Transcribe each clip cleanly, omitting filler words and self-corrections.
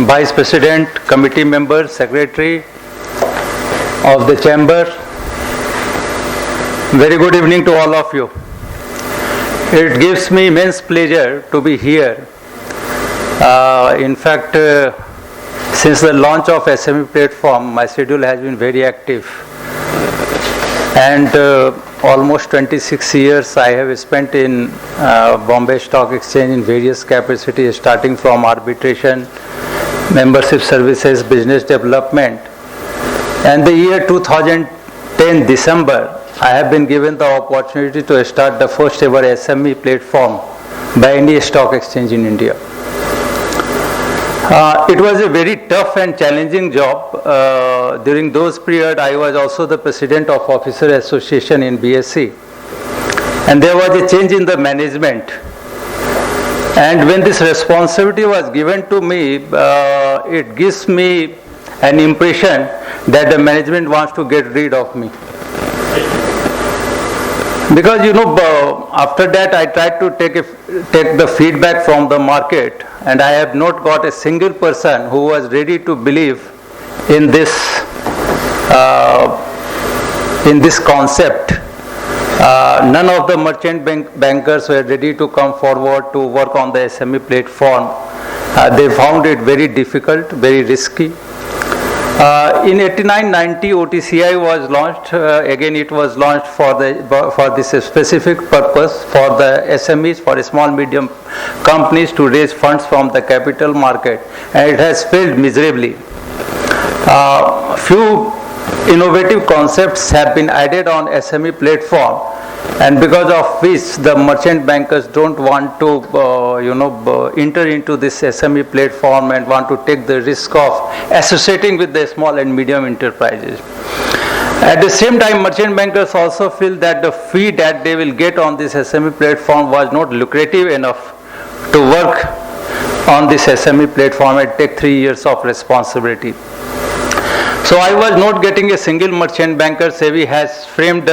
Vice President, Committee Member, Secretary of the Chamber. Very good evening to all of you. It gives me immense pleasure to be here. In fact, since the launch of SME platform, my schedule has been very active. And almost 26 years I have spent in Bombay Stock Exchange in various capacities, starting from arbitration, membership services, business development. And the year 2010 December, I have been given the opportunity to start the first ever SME platform by any stock exchange in India. It was a very tough and challenging job. During those periods, I was also the president of Officer Association in BSE. And there was a change in the management. And when this responsibility was given to me, it gives me an impression that the management wants to get rid of me. Because after that I tried to take the feedback from the market, and I have not got a single person who was ready to believe in this concept. None of the merchant bankers were ready to come forward to work on the SME platform. They found it very difficult, very risky. In 89-90, OTCI was launched. Again, it was launched for this specific purpose, for the SMEs, for small medium companies to raise funds from the capital market, and it has failed miserably. Few innovative concepts have been added on SME platform, and because of which the merchant bankers don't want to enter into this SME platform and want to take the risk of associating with the small and medium enterprises. At the same time, merchant bankers also feel that the fee that they will get on this SME platform was not lucrative enough to work on this SME platform and take 3 years of responsibility. So I was not getting a single merchant banker. SEBI has framed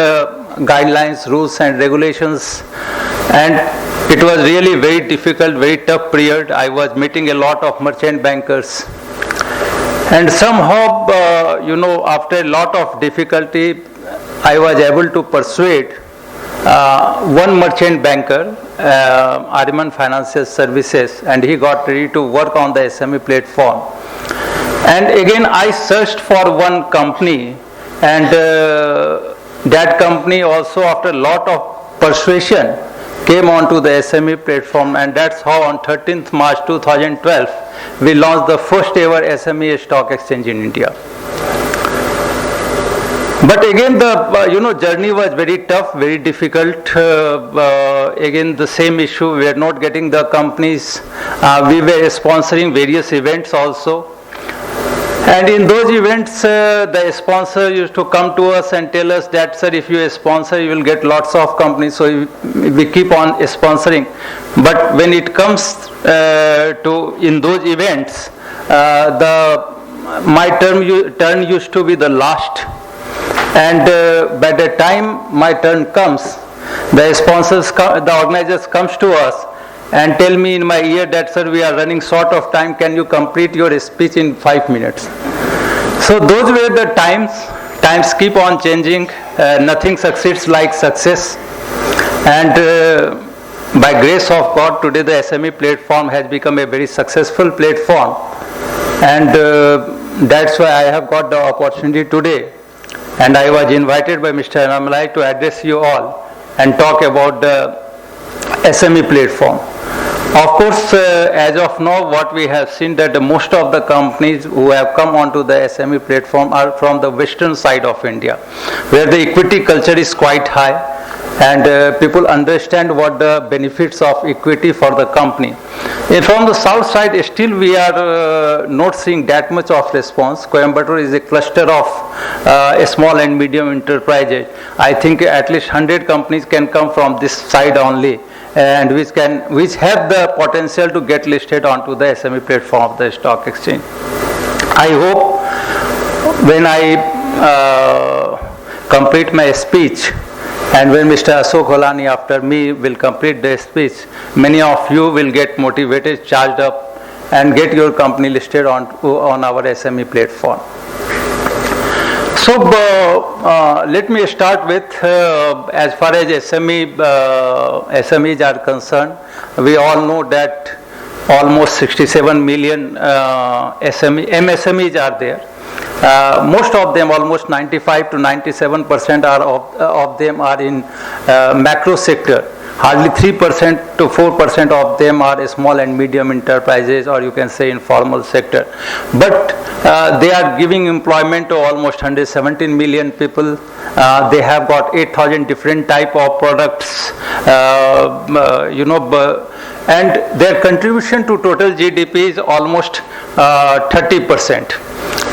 guidelines, rules and regulations, and it was really very difficult, very tough period. I was meeting a lot of merchant bankers, and somehow, after a lot of difficulty, I was able to persuade one merchant banker, Ariman Financial Services, and he got ready to work on the SME platform. And again, I searched for one company, and that company also, after a lot of persuasion, came onto the SME platform, and that's how on 13th March 2012, we launched the first ever SME stock exchange in India. But again, the journey was very tough, very difficult. Again, the same issue, we are not getting the companies. We were sponsoring various events also. And in those events, the sponsor used to come to us and tell us that, sir, if you sponsor, you will get lots of companies. So we keep on sponsoring. But when it comes to in those events, my turn used to be the last. And by the time my turn comes, the organizers comes to us and tell me in my ear that, sir, we are running short of time, can you complete your speech in 5 minutes? So those were the times keep on changing, nothing succeeds like success, and by grace of God, today the SME platform has become a very successful platform, and that's why I have got the opportunity today, and I was invited by Mr. Anamalai to address you all and talk about the SME platform. Of course, as of now, what we have seen that most of the companies who have come onto the SME platform are from the western side of India, where the equity culture is quite high, and people understand what the benefits of equity for the company. And from the south side, still we are not seeing that much of response. Coimbatore is a cluster of small and medium enterprises. I think at least 100 companies can come from this side only, and which have the potential to get listed onto the SME platform of the stock exchange. I hope when I complete my speech, and when Mr. Ashok Holani after me will complete the speech, many of you will get motivated, charged up, and get your company listed on our SME platform. So let me start with as far as SMEs are concerned, we all know that almost 67 million MSMEs are there. Most of them, almost 95 to 97% of them are in macro sector. Hardly 3% to 4% of them are small and medium enterprises, or you can say informal sector. But they are giving employment to almost 117 million people. They have got 8,000 different type of products, and their contribution to total GDP is almost 30%.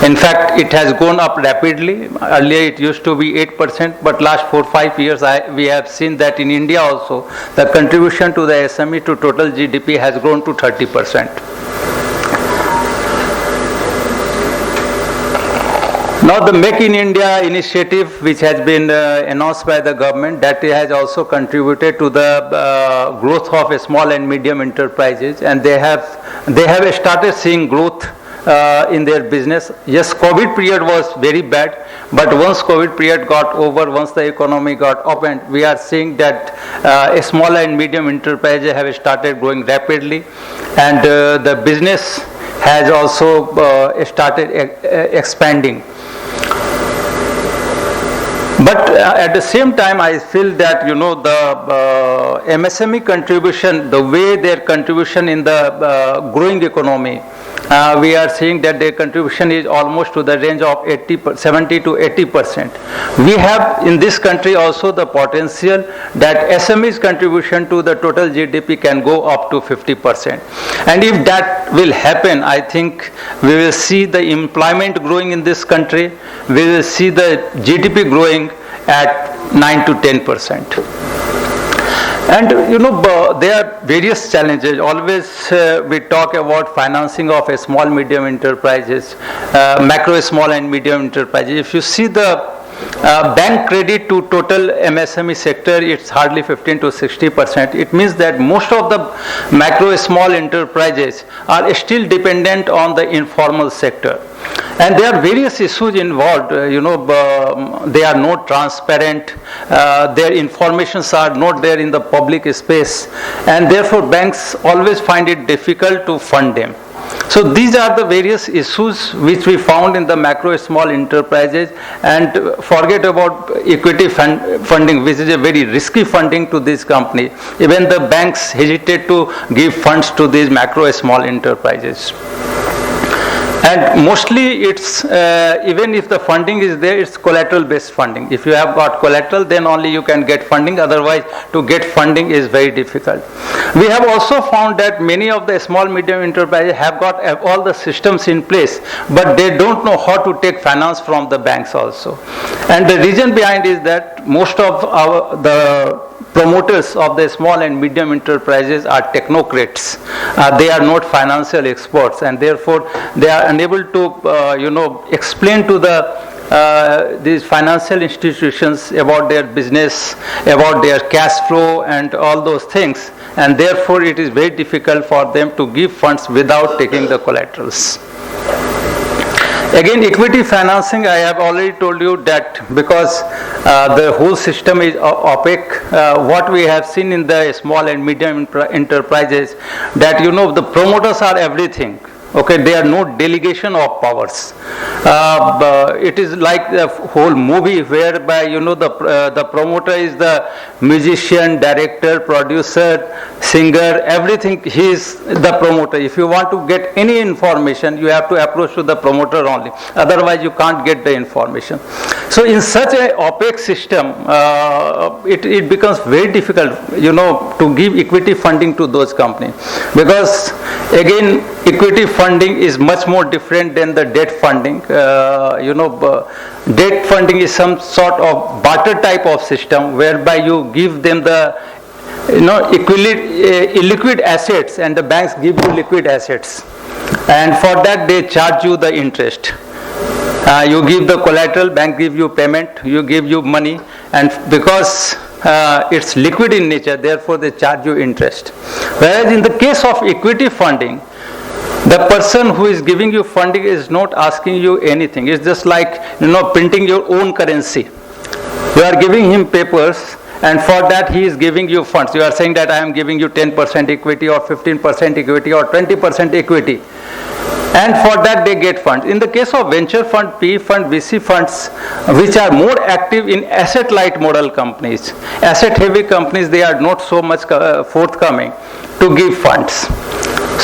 In fact, it has gone up rapidly. Earlier it used to be 8%, but last 4-5 years we have seen that in India also the contribution to the SME to total GDP has grown to 30%. Now the Make in India initiative, which has been announced by the government, that has also contributed to the growth of small and medium enterprises, and they have started seeing growth in their business. Yes, COVID period was very bad, but once COVID period got over, once the economy got opened, we are seeing that small and medium enterprises have started growing rapidly, and the business has also started expanding. But at the same time, I feel that the MSME contribution, the way their contribution in the growing economy, we are seeing that their contribution is almost to the range of 70 to 80%. We have in this country also the potential that SME's contribution to the total GDP can go up to 50%. And if that will happen, I think we will see the employment growing in this country. We will see the GDP growing at 9 to 10%. And there are various challenges. Always we talk about financing of small medium enterprises, macro small and medium enterprises. If you see the bank credit to total MSME sector, it's hardly 15 to 60%. It means that most of the macro small enterprises are still dependent on the informal sector. And there are various issues involved. They are not transparent. Their informations are not there in the public space, and therefore banks always find it difficult to fund them. So these are the various issues which we found in the macro small enterprises, and forget about equity funding, which is a very risky funding to this company. Even the banks hesitate to give funds to these macro small enterprises. And mostly it's, even if the funding is there, it's collateral based funding. If you have got collateral, then only you can get funding. Otherwise, to get funding is very difficult. We have also found that many of the small medium enterprises have got all the systems in place, but they don't know how to take finance from the banks also. And the reason behind is that most of the promoters of the small and medium enterprises are technocrats. They are not financial experts, and therefore they are unable to explain to these financial institutions about their business, about their cash flow and all those things, and therefore it is very difficult for them to give funds without taking the collaterals. Again, equity financing, I have already told you that because the whole system is opaque, what we have seen in the small and medium enterprises, that the promoters are everything. Okay, they are no delegation of powers. It is like the whole movie whereby the promoter is the musician, director, producer, singer, everything. He is the promoter. If you want to get any information, you have to approach to the promoter only. Otherwise, you can't get the information. So, in such an opaque system, it becomes very difficult, to give equity funding to those companies, because again, equity funding is much more different than the debt funding. Debt funding is some sort of barter type of system whereby you give them the illiquid assets, and the banks give you liquid assets, and for that they charge you the interest. You give the collateral, bank give you payment, you give you money, and because it's liquid in nature, therefore they charge you interest. Whereas in the case of equity funding, The person who is giving you funding is not asking you anything. It's just like, printing your own currency. You are giving him papers, and for that he is giving you funds. You are saying that I am giving you 10% equity or 15% equity or 20% equity. And for that they get funds. In the case of venture fund, PE fund, VC funds, which are more active in asset-light model companies, asset-heavy companies, they are not so much forthcoming to give funds.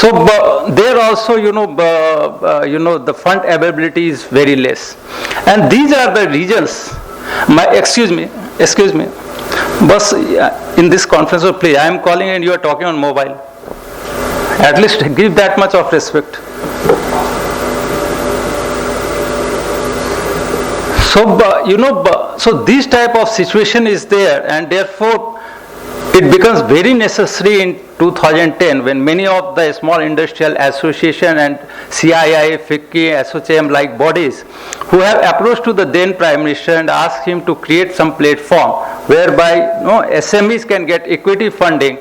So there also, the fund availability is very less. And these are the regions. Excuse me. Boss, in this conference, please, I am calling and you are talking on mobile. At least give that much of respect. So this type of situation is there, and therefore it becomes very necessary in 2010 when many of the small industrial association and CII, FICCI, SOCM like bodies who have approached to the then Prime Minister and asked him to create some platform whereby SMEs can get equity funding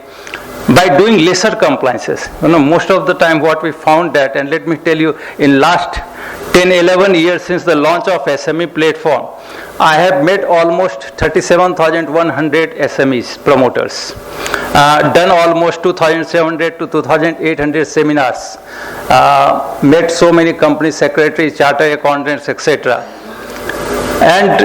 by doing lesser compliances. Most of the time what we found that, and let me tell you, in last 10-11 years since the launch of SME platform, I have met almost 37,100 SMEs promoters, done almost 2,700 to 2,800 seminars, met so many company secretaries, chartered accountants, etc. And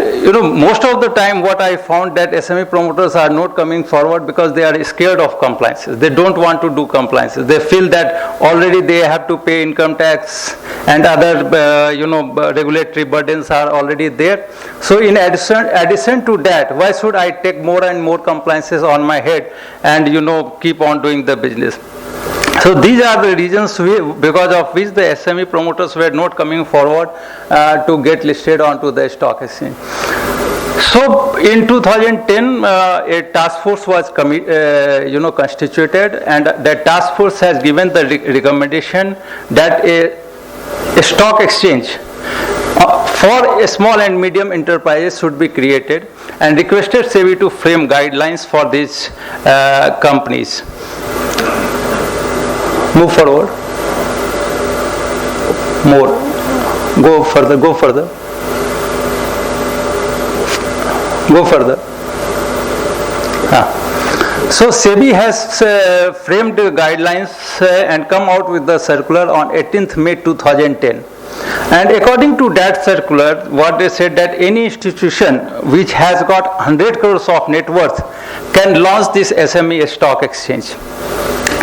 most of the time what I found that SME promoters are not coming forward because they are scared of compliances. They don't want to do compliances. They feel that already they have to pay income tax and other regulatory burdens are already there. So in addition to that, why should I take more and more compliances on my head and keep on doing the business? So these are the reasons because of which the SME promoters were not coming forward to get listed onto the stock exchange. So in 2010, a task force was constituted, and that task force has given the recommendation that a stock exchange for small and medium enterprises should be created, and requested SEBI to frame guidelines for these companies. Move forward. More. Go further. Go further. Go further. So SEBI has framed guidelines and come out with the circular on 18th May 2010. And according to that circular, what they said that any institution which has got 100 crores of net worth can launch this SME stock exchange.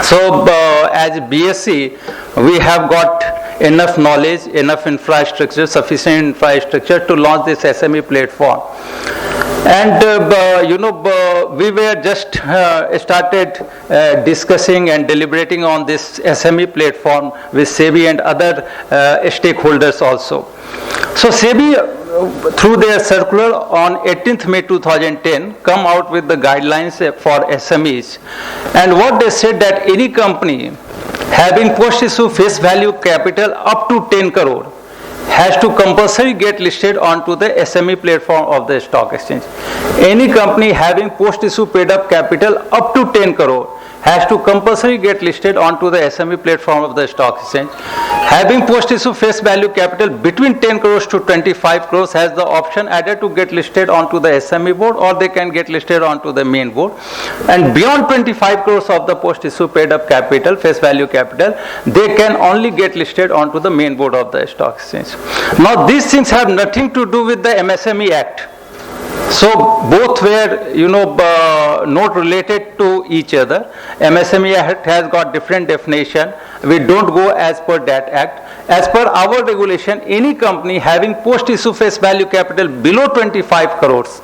So as BSE, we have got enough knowledge, enough infrastructure, sufficient infrastructure to launch this SME platform. And we were just started discussing and deliberating on this SME platform with SEBI and other stakeholders also. So SEBI, through their circular on 18th May 2010, come out with the guidelines for SMEs. And what they said that any company having post-issue face value capital up to 10 crore has to compulsory get listed onto the SME platform of the stock exchange. Any company having post-issue paid up capital up to 10 crore has to compulsory get listed onto the SME platform of the stock exchange. Having post-issue face value capital between 10 crores to 25 crores has the option either to get listed onto the SME board or they can get listed onto the main board. And beyond 25 crores of the post-issue paid up capital, face value capital, they can only get listed onto the main board of the stock exchange. Now these things have nothing to do with the MSME Act. So both were, not related to each other. MSME Act has got different definition. We don't go as per that act. As per our regulation, any company having post-issue face value capital below 25 crores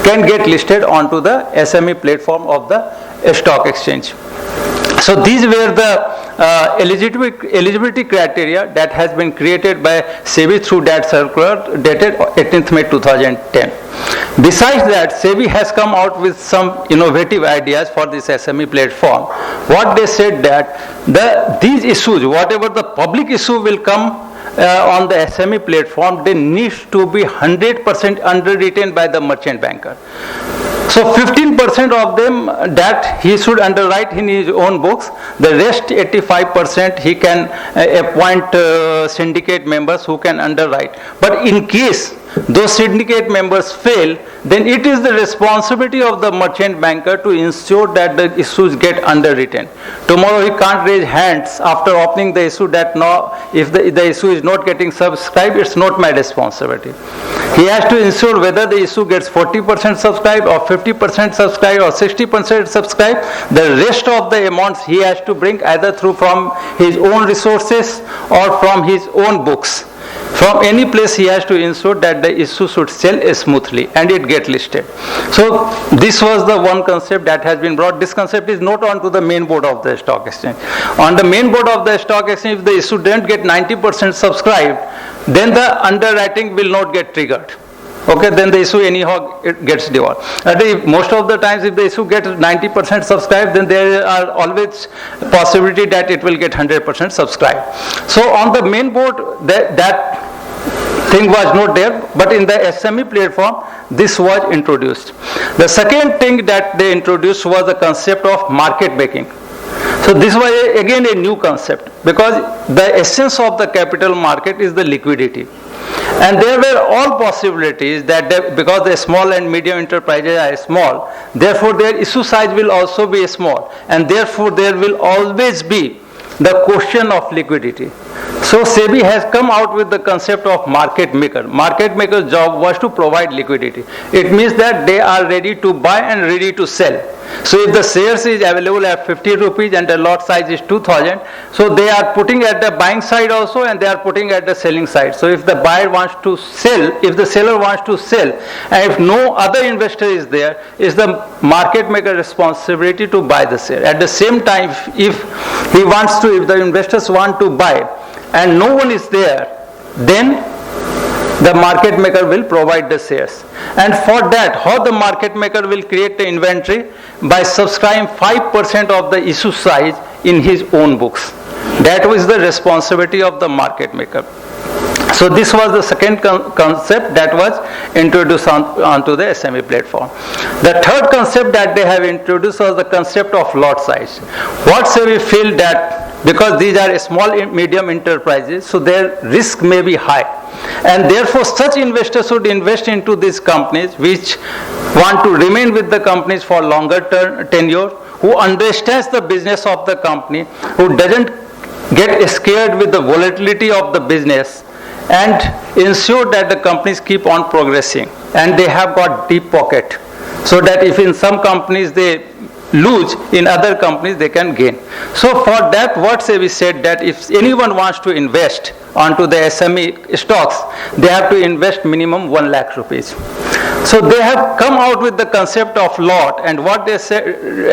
can get listed onto the SME platform of the stock exchange. So these were the eligibility criteria that has been created by SEBI through that circular dated 18th May 2010. Besides that, SEBI has come out with some innovative ideas for this SME platform. What they said that these issues, whatever the public issue will come on the SME platform, they need to be 100% underwritten by the merchant banker. So 15% of them that he should underwrite in his own books. The rest 85% he can appoint syndicate members who can underwrite. But in case those syndicate members fail, then it is the responsibility of the merchant banker to ensure that the issues get underwritten. Tomorrow he can't raise hands after opening the issue that no, if the issue is not getting subscribed, it's not my responsibility. He has to ensure whether the issue gets 40% subscribed or 50% subscribed or 60% subscribed. The rest of the amounts he has to bring either through from his own resources or from his own books. From any place he has to ensure that the issue should sell smoothly and it get listed. So this was the one concept that has been brought. This concept is not onto the main board of the stock exchange. On the main board of the stock exchange, if the issue doesn't get 90% subscribed, then the underwriting will not get triggered. Okay, then the issue anyhow it gets devolved. Most of the times if the issue gets 90% subscribed, then there are always possibility that it will get 100% subscribed. So on the main board that thing was not there, but in the SME platform this was introduced. The second thing that they introduced was the concept of market making. So this was again a new concept, because the essence of the capital market is the liquidity. And there were all possibilities that because the small and medium enterprises are small, therefore their issue size will also be small, and therefore there will always be the question of liquidity. So SEBI has come out with the concept of market maker. Market maker's job was to provide liquidity. It means that they are ready to buy and ready to sell. So if the shares is available at 50 rupees and the lot size is 2000, so they are putting at the buying side also and they are putting at the selling side. So if the buyer wants to sell, if the seller wants to sell, and if no other investor is there, is the market maker responsibility to buy the share. At the same time, if he wants to, if the investors want to buy and no one is there, then the market maker will provide the shares. And for that, how the market maker will create the inventory? By subscribing 5% of the issue size in his own books. That was the responsibility of the market maker. So this was the second concept that was introduced onto the SME platform. The third concept that they have introduced was the concept of lot size. What say we feel that because these are small and medium enterprises, so their risk may be high, and therefore such investors should invest into these companies which want to remain with the companies for longer tenure, who understands the business of the company, who doesn't get scared with the volatility of the business, and ensure that the companies keep on progressing and they have got deep pocket, so that if in some companies they lose, in other companies they can gain. So for that, what SEBI said that if anyone wants to invest onto the SME stocks, they have to invest minimum 1 lakh rupees. So they have come out with the concept of lot, and what they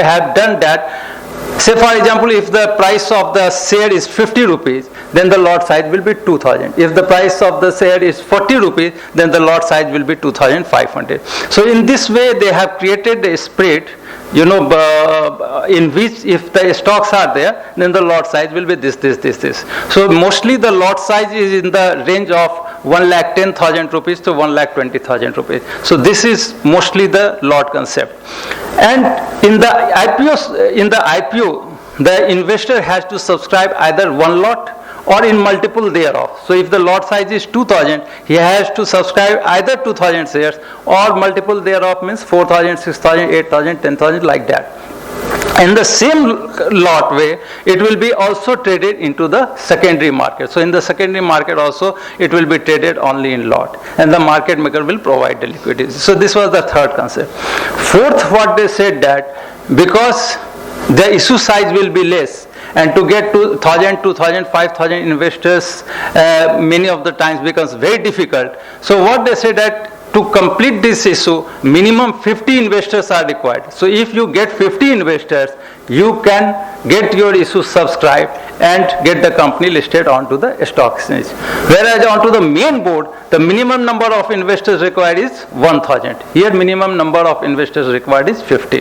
have done that, say for example, if the price of the share is 50 rupees, then the lot size will be 2000. If the price of the share is 40 rupees, then the lot size will be 2500. So in this way they have created a spread, in which if the stocks are there, then the lot size will be this. So mostly the lot size is in the range of 1,10,000 rupees to 1,20,000 rupees. So this is mostly the lot concept. And in the IPO, the investor has to subscribe either one lot or in multiple thereof. So if the lot size is 2000, he has to subscribe either 2000 shares or multiple thereof, means 4000, 6000, 8000, 10,000, like that. In the same lot way, it will be also traded into the secondary market. So in the secondary market also, it will be traded only in lot, and the market maker will provide the liquidity. So this was the third concept. Fourth, what they said that because the issue size will be less, and to get 1,000, 2,000, 5,000 investors many of the times becomes very difficult. So what they say that to complete this issue, minimum 50 investors are required. So if you get 50 investors, you can get your issue subscribed and get the company listed onto the stock exchange. Whereas onto the main board, the minimum number of investors required is 1,000. Here minimum number of investors required is 50.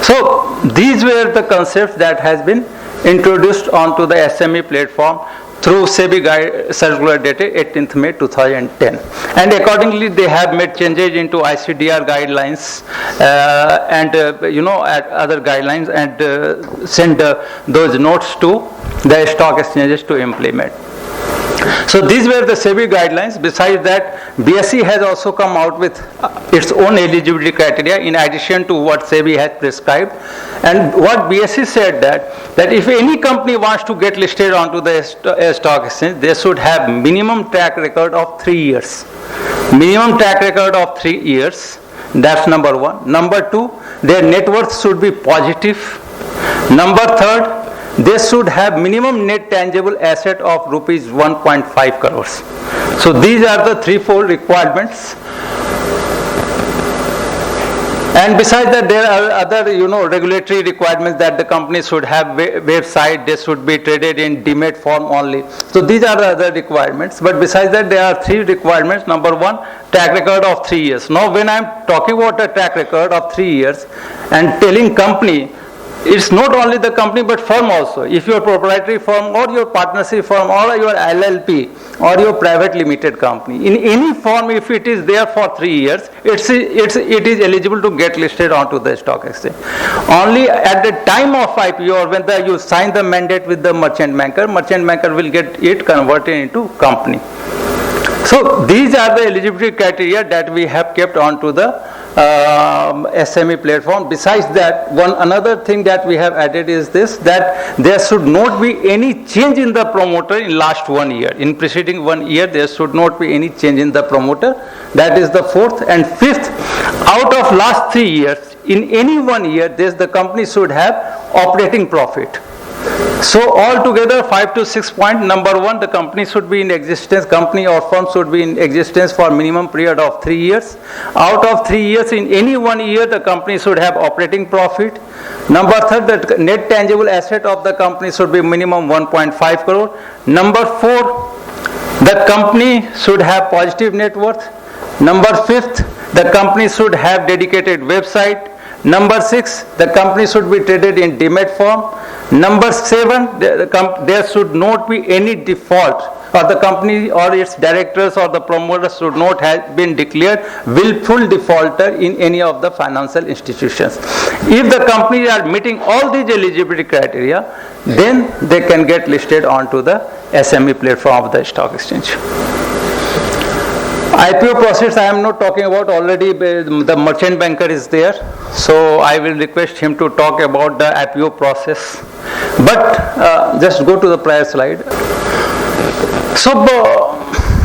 So these were the concepts that has been introduced onto the SME platform through SEBI circular dated 18th May 2010. And accordingly, they have made changes into ICDR guidelines and other guidelines and send those notes to the stock exchanges to implement. So these were the SEBI guidelines. Besides that, BSE has also come out with its own eligibility criteria in addition to what SEBI has prescribed. And what BSE said that if any company wants to get listed onto the stock exchange, they should have minimum track record of 3 years. Minimum track record of 3 years. That's number one. Number two, their net worth should be positive. Number third, they should have minimum net tangible asset of rupees 1.5 crores. So these are the threefold requirements. And besides that, there are other, regulatory requirements that the company should have website, they should be traded in demat form only. So these are the other requirements. But besides that, there are three requirements. Number one, track record of 3 years. Now, when I'm talking about a track record of 3 years and telling company, it's not only the company but firm also. If your proprietary firm or your partnership firm or your LLP or your private limited company, in any form, if it is there for 3 years, it is eligible to get listed onto the stock exchange. Only at the time of IPO or when you sign the mandate with the merchant banker will get it converted into company. So these are the eligibility criteria that we have kept onto the SME platform. Besides that, another thing that we have added is this, that there should not be any change in the promoter in last 1 year. In preceding 1 year, there should not be any change in the promoter. That is the fourth. And fifth, out of last 3 years, in any 1 year, the company should have operating profit. So altogether 5 to 6 points. Number one, the company should be in existence, company or firm should be in existence for minimum period of 3 years. Out of 3 years, in any 1 year, the company should have operating profit. Number third, the net tangible asset of the company should be minimum 1.5 crore. Number four, the company should have positive net worth. Number fifth, the company should have dedicated website. Number six, the company should be traded in demat form. Number seven, there should not be any default, or the company or its directors or the promoters should not have been declared willful defaulter in any of the financial institutions. If the companies are meeting all these eligibility criteria, then they can get listed onto the SME platform of the stock exchange. IPO process I am not talking about, already the merchant banker is there, so I will request him to talk about the IPO process. But just go to the prior slide. So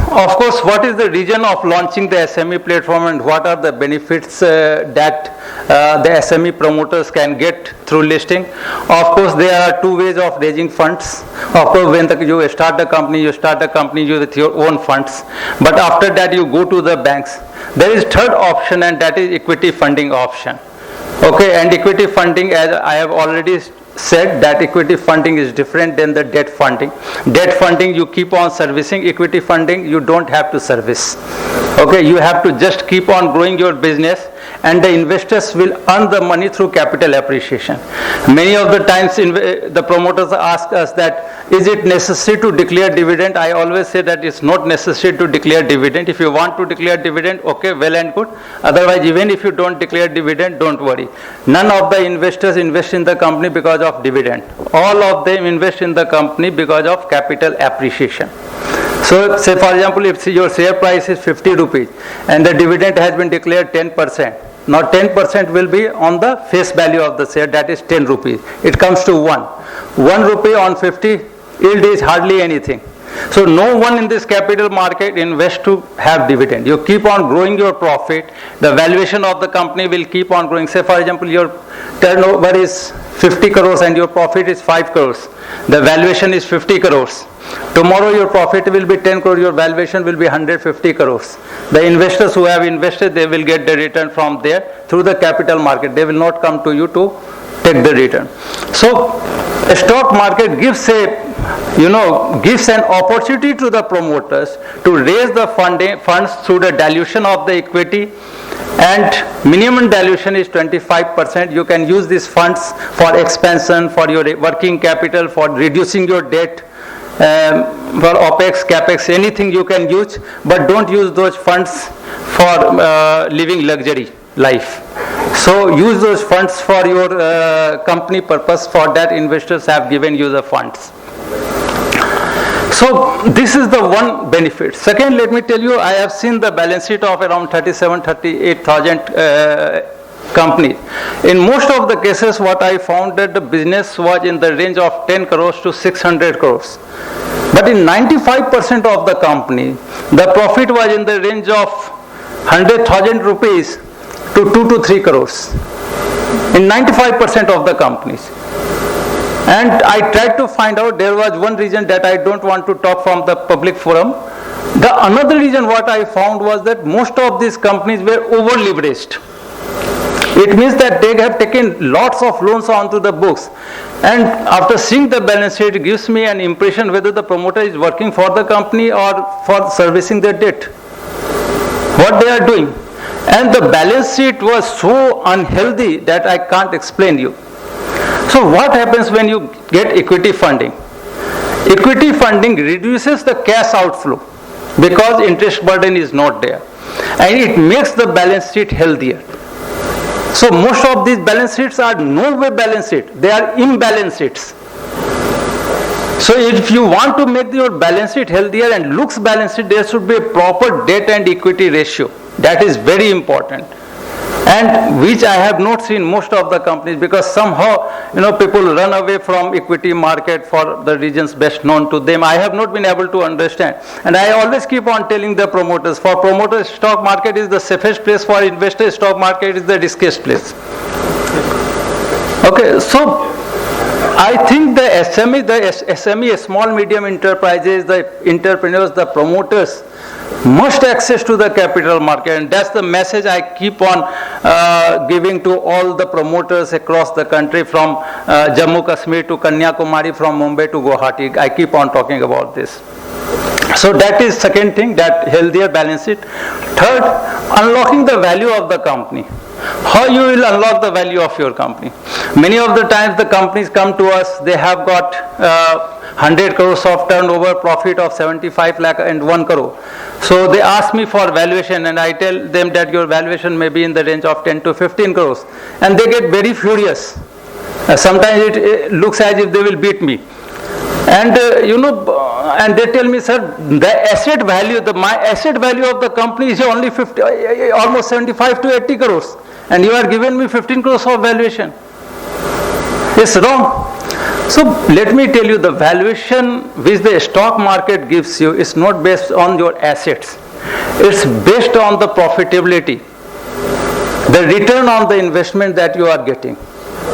of course, what is the reason of launching the SME platform and what are the benefits that the SME promoters can get through listing? Of course, there are two ways of raising funds. Of course, when you start a company with your own funds. But after that, you go to the banks. There is third option, and that is equity funding option. Okay, and equity funding, as I have already said, that equity funding is different than the debt funding. Debt funding you keep on servicing, equity funding you don't have to service. Okay, you have to just keep on growing your business and the investors will earn the money through capital appreciation. Many of the times the promoters ask us that, is it necessary to declare dividend? I always say that it's not necessary to declare dividend. If you want to declare dividend, okay, well and good. Otherwise, even if you don't declare dividend, don't worry. None of the investors invest in the company because of dividend. All of them invest in the company because of capital appreciation. So, say for example, if your share price is 50 rupees and the dividend has been declared 10%, now 10% will be on the face value of the share, that is 10 rupees. It comes to 1. 1 rupee on 50, yield is hardly anything. So no one in this capital market invests to have dividend. You keep on growing your profit, the valuation of the company will keep on growing. Say for example, your turnover is 50 crores and your profit is 5 crores. The valuation is 50 crores. Tomorrow your profit will be 10 crores, your valuation will be 150 crores. The investors who have invested, they will get the return from there through the capital market. They will not come to you to take the return. So a stock market gives an opportunity to the promoters to raise the funds through the dilution of the equity, and minimum dilution is 25%. You can use these funds for expansion, for your working capital, for reducing your debt, for OPEX, CAPEX, anything you can use, but don't use those funds for living luxury life. So use those funds for your company purpose. For that, investors have given you the funds. So this is the one benefit. Second, let me tell you, I have seen the balance sheet of around 38,000 companies. In most of the cases, what I found that the business was in the range of 10 crores to 600 crores. But in 95% of the company, the profit was in the range of 100,000 rupees to 2 to 3 crores. In 95% of the companies. And I tried to find out, there was one reason that I don't want to talk from the public forum. The another reason what I found was that most of these companies were over leveraged. It means that they have taken lots of loans onto the books. And after seeing the balance sheet, it gives me an impression whether the promoter is working for the company or for servicing their debt. What they are doing. And the balance sheet was so unhealthy that I can't explain you. So what happens when you get equity funding? Equity funding reduces the cash outflow because interest burden is not there. And it makes the balance sheet healthier. So most of these balance sheets are no way balance sheet. They are imbalance sheets. So if you want to make your balance sheet healthier and looks balance sheet, there should be a proper debt and equity ratio. That is very important. And which I have not seen most of the companies, because somehow, people run away from equity market for the reasons best known to them. I have not been able to understand. And I always keep on telling the promoters, for promoters, stock market is the safest place. For investors, stock market is the riskiest place. Okay, so I think the SME, small medium enterprises, the entrepreneurs, the promoters must access to the capital market, and that's the message I keep on giving to all the promoters across the country, from Jammu Kashmir to Kanyakumari, from Mumbai to Guwahati. I keep on talking about this. So that is second thing, that healthier balance sheet. Third, unlocking the value of the company. How you will unlock the value of your company? Many of the times the companies come to us, they have got 100 crores of turnover, profit of 75 lakh and 1 crore. So they ask me for valuation, and I tell them that your valuation may be in the range of 10 to 15 crores. And they get very furious. Sometimes it looks as if they will beat me. And and they tell me, sir, the asset value, my asset value of the company is only almost 75 to 80 crores. And you are giving me 15 crores of valuation. It's wrong. So let me tell you, the valuation which the stock market gives you is not based on your assets. It's based on the profitability, the return on the investment that you are getting.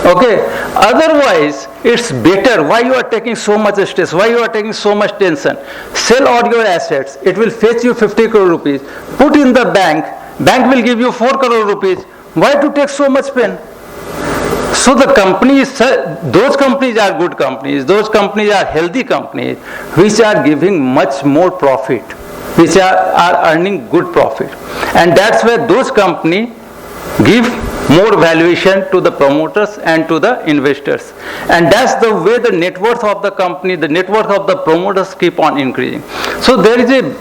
Okay. Otherwise, it's better. Why you are taking so much stress? Why you are taking so much tension? Sell all your assets. It will fetch you 50 crore rupees. Put in the bank. Bank will give you 4 crore rupees. Why to take so much pain? So the companies, those companies are good companies. Those companies are healthy companies which are giving much more profit, which are earning good profit. And that's where those companies give more valuation to the promoters and to the investors. And that's the way the net worth of the company, the net worth of the promoters keep on increasing. So there is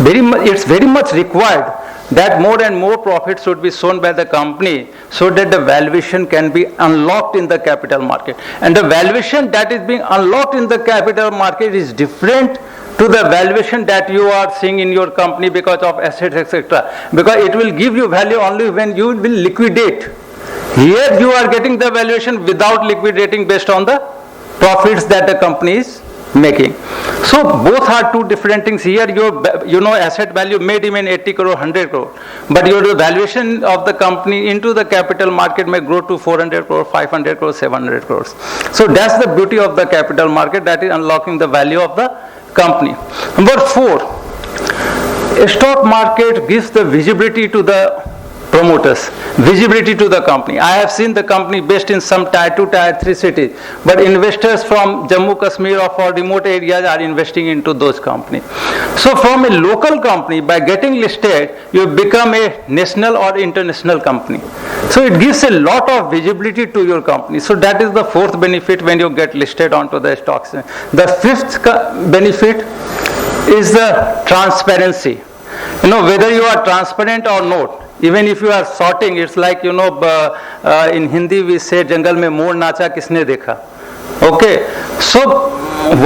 it's very much required that more and more profit should be shown by the company so that the valuation can be unlocked in the capital market. And the valuation that is being unlocked in the capital market is different to the valuation that you are seeing in your company because of assets, etc. Because it will give you value only when you will liquidate. Here you are getting the valuation without liquidating based on the profits that the company is making. So both are two different things. Here your asset value may remain 80 crore, 100 crore, but your valuation of the company into the capital market may grow to 400 crore, 500 crore, 700 crores. So that's the beauty of the capital market, that is unlocking the value of the company. Number 4, a stock market gives the visibility to the promoters, visibility to the company. I have seen the company based in some tier 2, tier 3 cities, but investors from Jammu, Kashmir or for remote areas are investing into those companies. So from a local company, by getting listed, you become a national or international company. So it gives a lot of visibility to your company. So that is the fourth benefit when you get listed onto the stock exchange. The fifth benefit is the transparency. Whether you are transparent or not, even if you are sorting, it's like, in Hindi we say, jungle mein mor nacha kisne dekha. Okay, so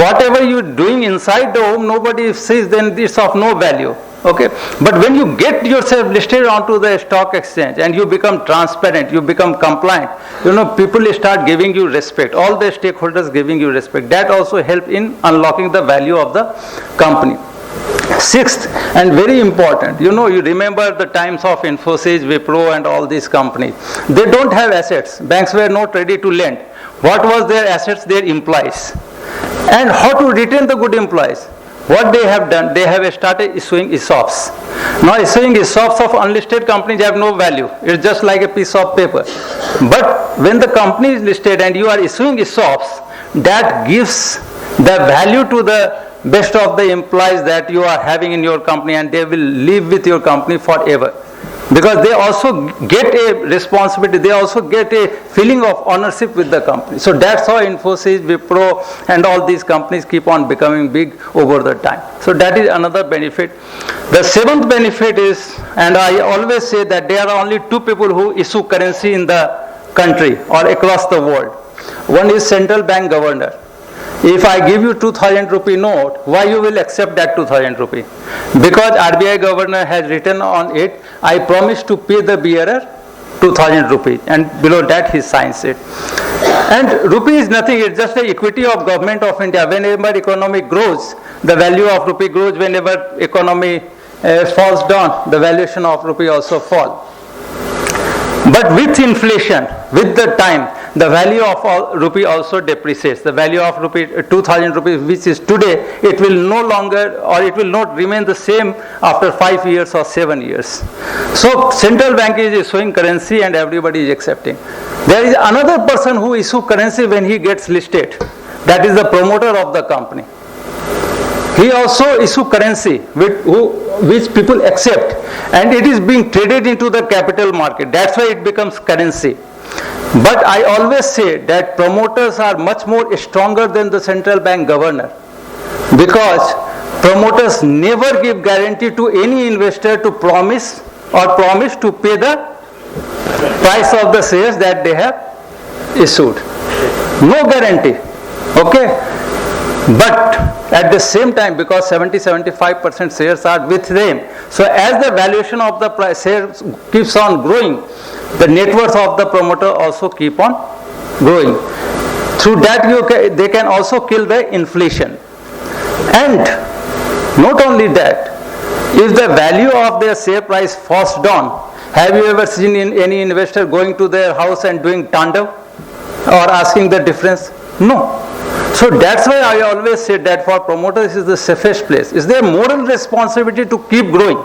whatever you are doing inside the home, nobody sees, then it's of no value. Okay, but when you get yourself listed onto the stock exchange and you become transparent, you become compliant, people start giving you respect, all the stakeholders giving you respect. That also help in unlocking the value of the company. Sixth, and very important, you remember the times of Infosys, Wipro and all these companies. They don't have assets. Banks were not ready to lend. What was their assets? Their employees. And how to retain the good employees? What they have done, they have started issuing ESOPs. Now issuing ESOPs of unlisted companies have no value. It's just like a piece of paper. But when the company is listed and you are issuing ESOPs, that gives the value to the best of the employees that you are having in your company, and they will live with your company forever. Because they also get a responsibility, they also get a feeling of ownership with the company. So that's how Infosys, Wipro and all these companies keep on becoming big over the time. So that is another benefit. The seventh benefit is, and I always say that there are only two people who issue currency in the country or across the world. One is central bank governor. If I give you 2,000 rupee note, why you will accept that 2,000 rupee? Because RBI governor has written on it, I promise to pay the bearer 2,000 rupees, and below that he signs it. And rupee is nothing, it's just the equity of government of India. Whenever economy grows, the value of rupee grows. Whenever economy falls down, the valuation of rupee also falls. But with inflation, with the time, the value of rupee also depreciates. The value of rupee, 2,000 rupees, which is today, it will no longer, or it will not remain the same after 5 years or 7 years. So central bank is issuing currency and everybody is accepting. There is another person who issues currency when he gets listed. That is the promoter of the company. He also issues currency which people accept, and it is being traded into the capital market. That's why it becomes currency. But I always say that promoters are much more stronger than the central bank governor, because promoters never give guarantee to any investor to promise to pay the price of the shares that they have issued. No guarantee. Okay? But at the same time, because 70-75% shares are with them, so as the valuation of the shares keeps on growing, the net worth of the promoter also keep on growing. Through that they can also kill the inflation. And not only that, if the value of their share price falls down, have you ever seen any investor going to their house and doing tandav or asking the difference? No. So that's why I always say that for promoters is the safest place. It's their moral responsibility to keep growing.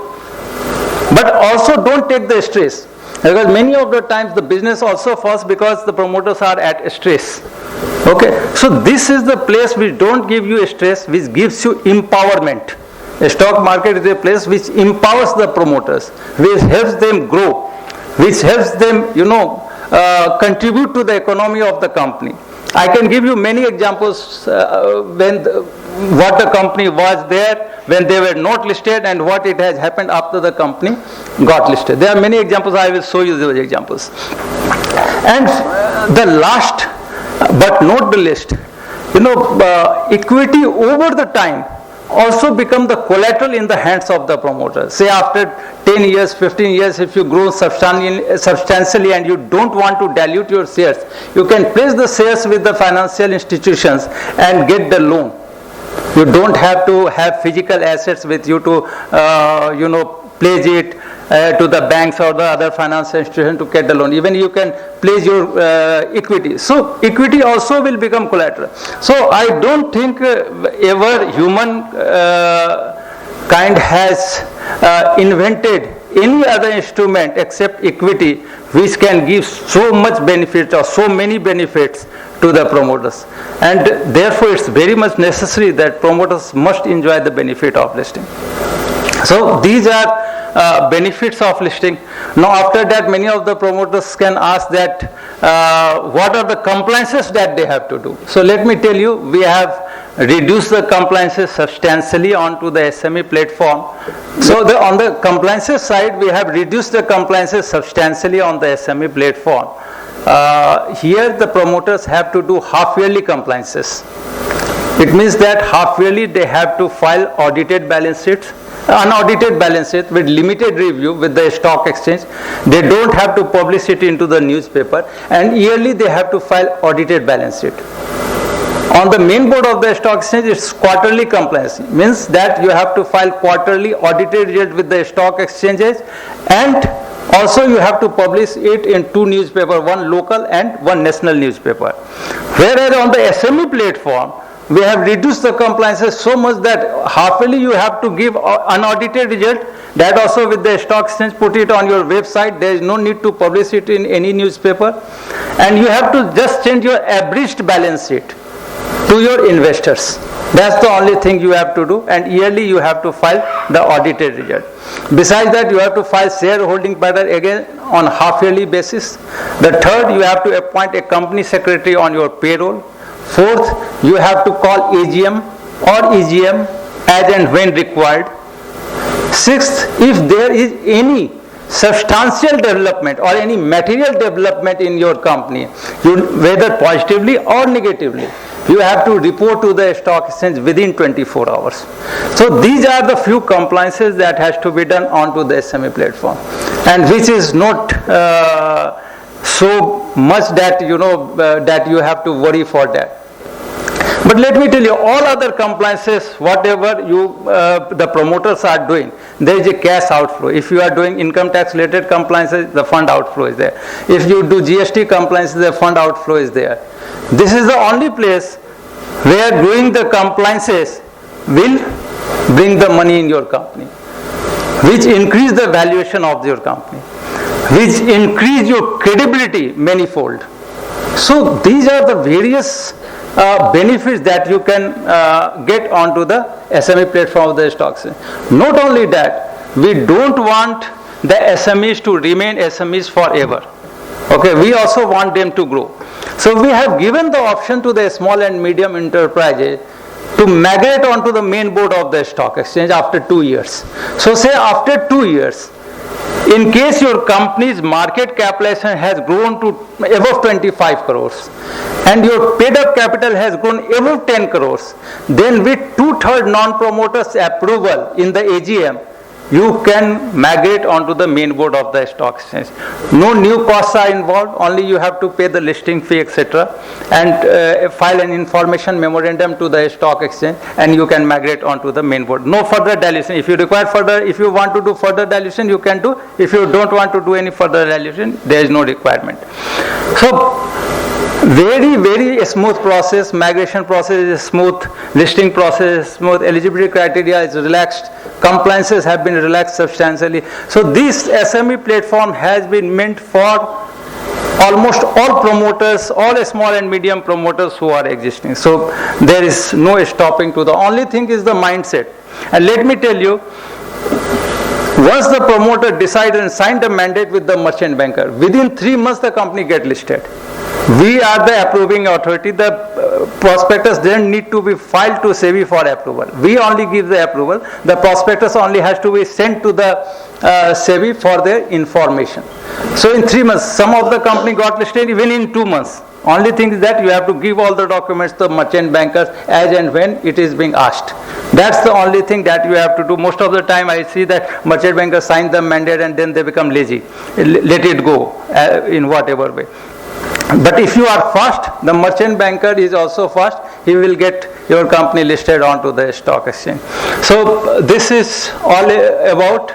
But also don't take the stress. Because many of the times the business also falls because the promoters are at stress. Okay. So this is the place which don't give you stress, which gives you empowerment. A stock market is a place which empowers the promoters, which helps them grow, which helps them, contribute to the economy of the company. I can give you many examples what the company was there when they were not listed and what it has happened after the company got listed. There are many examples. I will show you those examples. And the last but not the least, equity over the time also become the collateral in the hands of the promoter. Say after 10 years, 15 years, if you grow substantially and you don't want to dilute your shares, you can place the shares with the financial institutions and get the loan. You don't have to have physical assets with you to, pledge it to the banks or the other financial institution to get the loan. Even you can place your equity. So equity also will become collateral. So I don't think ever human kind has invented any other instrument except equity which can give so much benefit or so many benefits to the promoters. And therefore it's very much necessary that promoters must enjoy the benefit of listing. So these are benefits of listing. Now after that, many of the promoters can ask that what are the compliances that they have to do. So let me tell you, we have reduced the compliances substantially onto the SME platform. So on the compliances side, we have reduced the compliances substantially on the SME platform. Here the promoters have to do half-yearly compliances. It means that half-yearly they have to file audited balance sheets, unaudited balance sheet with limited review with the stock exchange. They don't have to publish it into the newspaper, and yearly they have to file audited balance sheet. On the main board of the stock exchange, it's quarterly compliance. Means that you have to file quarterly audited result with the stock exchanges, and also you have to publish it in two newspapers, one local and one national newspaper. Whereas on the SME platform, we have reduced the compliances so much that half-yearly you have to give unaudited result. That also with the stock exchange, put it on your website. There is no need to publish it in any newspaper. And you have to just change your abridged balance sheet to your investors. That's the only thing you have to do, and yearly you have to file the audited result. Besides that, you have to file shareholding pattern again on half-yearly basis. The third, you have to appoint a company secretary on your payroll. Fourth, you have to call AGM or EGM as and when required. Sixth, if there is any substantial development or any material development in your company, whether positively or negatively, you have to report to the stock exchange within 24 hours. So these are the few compliances that has to be done onto the SME platform, and which is not so much that that you have to worry for that. But let me tell you, all other compliances, whatever the promoters are doing, there is a cash outflow. If you are doing income tax related compliances, the fund outflow is there. If you do GST compliances, the fund outflow is there. This is the only place where doing the compliances will bring the money in your company, which increase the valuation of your company, which increase your credibility manifold. So these are the various benefits that you can get onto the SME platform of the stock exchange. Not only that, we don't want the SMEs to remain SMEs forever. Okay, we also want them to grow. So we have given the option to the small and medium enterprises to migrate onto the main board of the stock exchange after 2 years. So say after 2 years, in case your company's market capitalization has grown to above 25 crores and your paid up capital has grown above 10 crores, then with 2/3 non-promoters approval in the AGM, you can migrate onto the main board of the stock exchange. No new costs are involved, only you have to pay the listing fee, etc., and file an information memorandum to the stock exchange, and you can migrate onto the main board. No further dilution. If you require further, if you want to do further dilution, you can do. If you don't want to do any further dilution, there is no requirement. So very, very smooth process. Migration process is smooth. Listing process is smooth. Eligibility criteria is relaxed. Compliances have been relaxed substantially. So this SME platform has been meant for almost all promoters, all small and medium promoters who are existing. So there is no stopping to the only thing is the mindset. And let me tell you, once the promoter decided and signed a mandate with the merchant banker, within 3 months the company get listed. We are the approving authority. The prospectus doesn't need to be filed to SEBI for approval. We only give the approval. The prospectus only has to be sent to the SEBI for their information. So in 3 months, some of the company got listed even in 2 months. Only thing is that you have to give all the documents to the merchant bankers as and when it is being asked. That's the only thing that you have to do. Most of the time I see that merchant bankers sign the mandate and then they become lazy. Let it go in whatever way. But if you are fast, the merchant banker is also fast. He will get your company listed onto the stock exchange. So this is all about,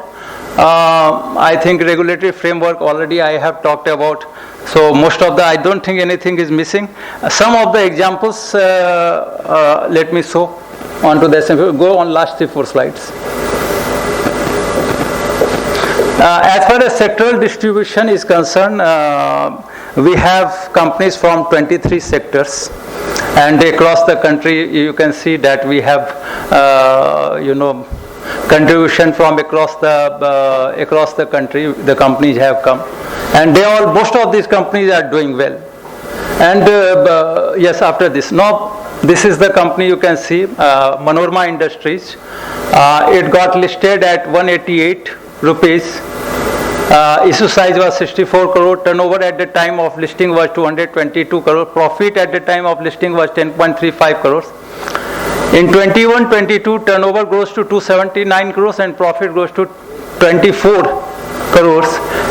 I think, regulatory framework already I have talked about. So most of the, I don't think anything is missing. Some of the examples, let me show onto the, go on last 3-4 slides. As far as sectoral distribution is concerned, we have companies from 23 sectors, and across the country you can see that we have contribution from across the country. The companies have come, and most of these companies are doing well. And yes, after this, now this is the company you can see, Manorama Industries. It got listed at 188 rupees. Issue size was 64 crore. Turnover at the time of listing was 222 crore. Profit at the time of listing was 10.35 crores. In 21-22, turnover grows to 279 crores and profit goes to 24 crores.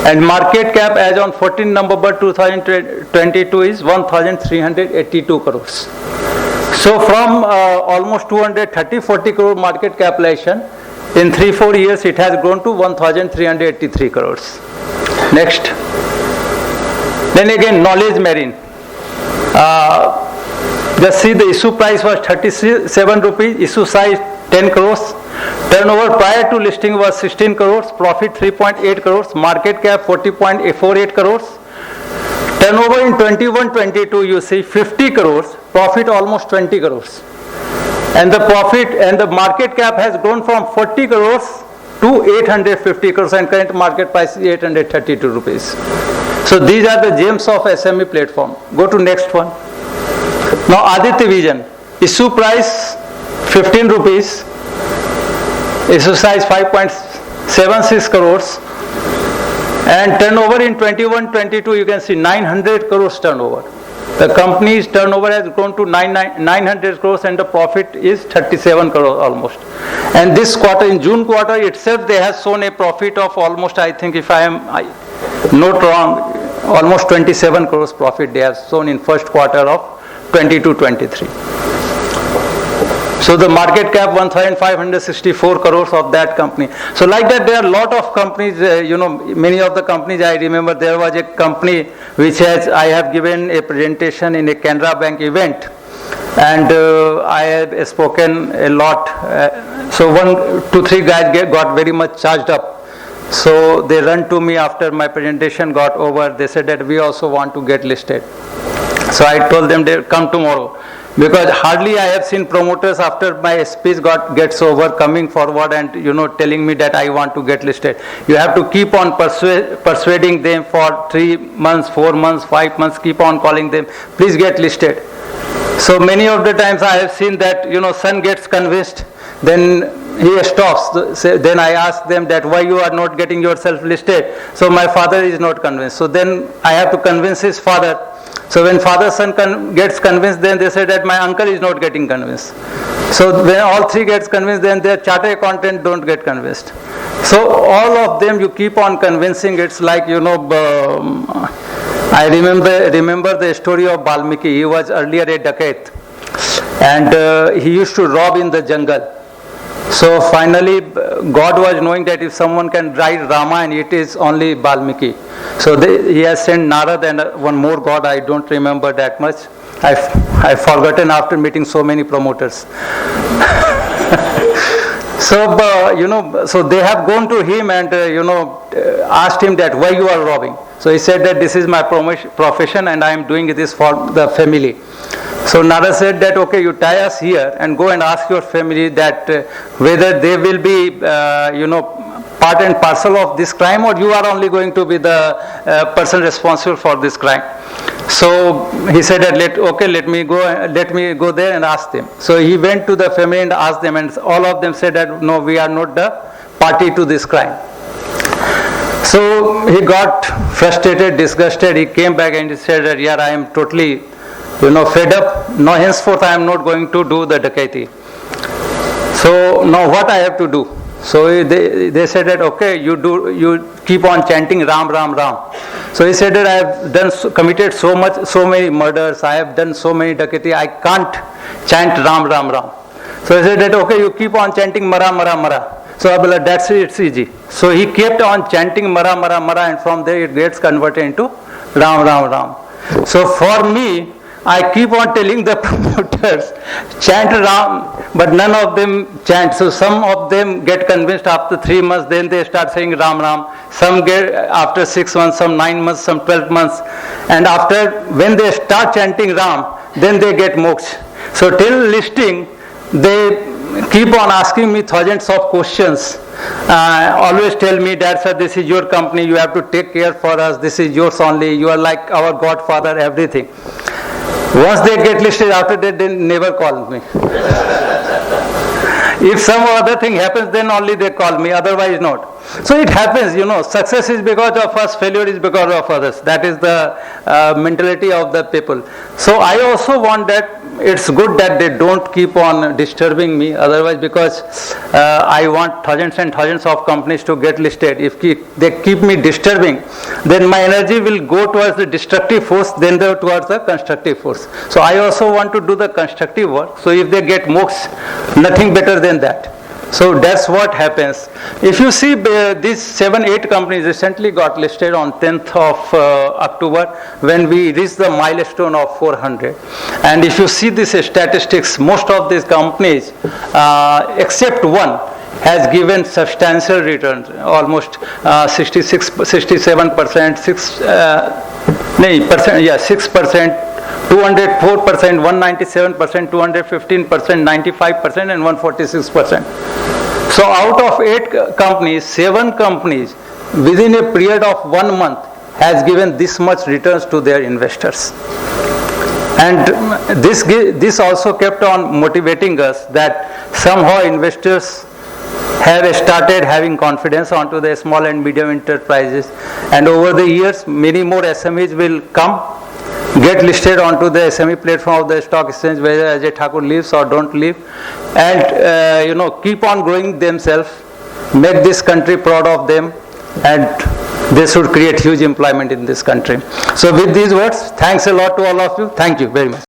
And market cap as on 14 November 2022 is 1,382 crores. So from almost 230-40 crore market capitalization, in 3-4 years it has grown to 1,383 crores. Next. Then again, Knowledge Marine. Just see, the issue price was 37 rupees, issue size 10 crores. Turnover prior to listing was 16 crores, profit 3.8 crores, market cap 40.48 crores. Turnover in 21-22 you see 50 crores, profit almost 20 crores. And the profit and the market cap has grown from 40 crores to 850 crores, and current market price is 832 rupees. So these are the gems of SME platform. Go to next one. Now Aditya Vision, issue price 15 rupees, issue size 5.76 crores, and turnover in 21-22 you can see 900 crores turnover. The company's turnover has grown to 900 crores and the profit is 37 crores almost. And this quarter, in June quarter itself, they have shown a profit of almost, I think if I am not wrong, almost 27 crores profit they have shown in first quarter of 22-23. So the market cap 1,564 crores of that company. So like that, there are a lot of companies, many of the companies I remember. There was a company which I have given a presentation in a Canara Bank event, and I have spoken a lot. So 1, 2, 3 guys got very much charged up. So they ran to me after my presentation got over. They said that we also want to get listed. So I told them they'll come tomorrow. Because hardly I have seen promoters after my speech gets over coming forward and telling me that I want to get listed. You have to keep on persuading them for 3 months, 4 months, 5 months, keep on calling them, please get listed. So many of the times I have seen that son gets convinced, then he stops. Then I ask them that why you are not getting yourself listed. So my father is not convinced. So then I have to convince his father. So when father-son gets convinced, then they say that my uncle is not getting convinced. So when all three gets convinced, then their chartered accountant don't get convinced. So all of them you keep on convincing. It's like I remember the story of Valmiki. He was earlier a dacoit, and he used to rob in the jungle. So finally, God was knowing that if someone can write Ramayana, it is only Valmiki. So he has sent Narad and one more God, I don't remember that much. I've forgotten after meeting so many promoters. So they have gone to him and asked him that why you are robbing. So he said that this is my profession and I am doing this for the family. So Nara said that okay, you tie us here and go and ask your family that whether they will be part and parcel of this crime, or you are only going to be the person responsible for this crime. So he said that let me go there and ask them. So he went to the family and asked them, and all of them said that no, we are not the party to this crime. So he got frustrated, disgusted. He came back and he said that yeah, I am totally fed up. No, henceforth I am not going to do the dacoity. So now what I have to do? So they said that okay, you keep on chanting Ram Ram Ram. So he said that I have committed so many murders, I have done so many dacoity, I can't chant Ram Ram Ram. So he said that okay, you keep on chanting Mara Mara Mara. So Abdullah, that's it, it's easy. So he kept on chanting Mara Mara Mara, and from there it gets converted into Ram Ram Ram. So for me, I keep on telling the promoters, chant Ram, but none of them chant. So some of them get convinced after 3 months, then they start saying Ram Ram. some get after 6 months, some 9 months, some 12 months, and after when they start chanting Ram, then they get moksha. So till listing, they keep on asking me thousands of questions. Always tell me, Dad sir, this is your company, you have to take care for us, this is yours only, you are like our godfather, everything. Once they get listed, after that they never call me. If some other thing happens, then only they call me, otherwise not. So it happens, success is because of us, failure is because of others. That is the mentality of the people. So I also want that it's good that they don't keep on disturbing me, otherwise because I want thousands and thousands of companies to get listed. If they keep me disturbing, then my energy will go towards the destructive force than towards the constructive force. So I also want to do the constructive work. So if they get moksha, nothing better than that. So that's what happens. If you see these 7-8 companies recently got listed on 10th of October when we reached the milestone of 400. And if you see these statistics, most of these companies, except one, has given substantial returns, almost 67%, 6%, 204%, 197%, 215%, 95%, and 146%. So out of 8 companies, 7 companies within a period of 1 month has given this much returns to their investors. And this also kept on motivating us that somehow investors have started having confidence onto the small and medium enterprises. And over the years, many more SMEs will come, get listed onto the SME platform of the stock exchange, whether Ajay Thakur lives or don't live, and keep on growing themselves, make this country proud of them, and they should create huge employment in this country. So with these words, thanks a lot to all of you. Thank you very much.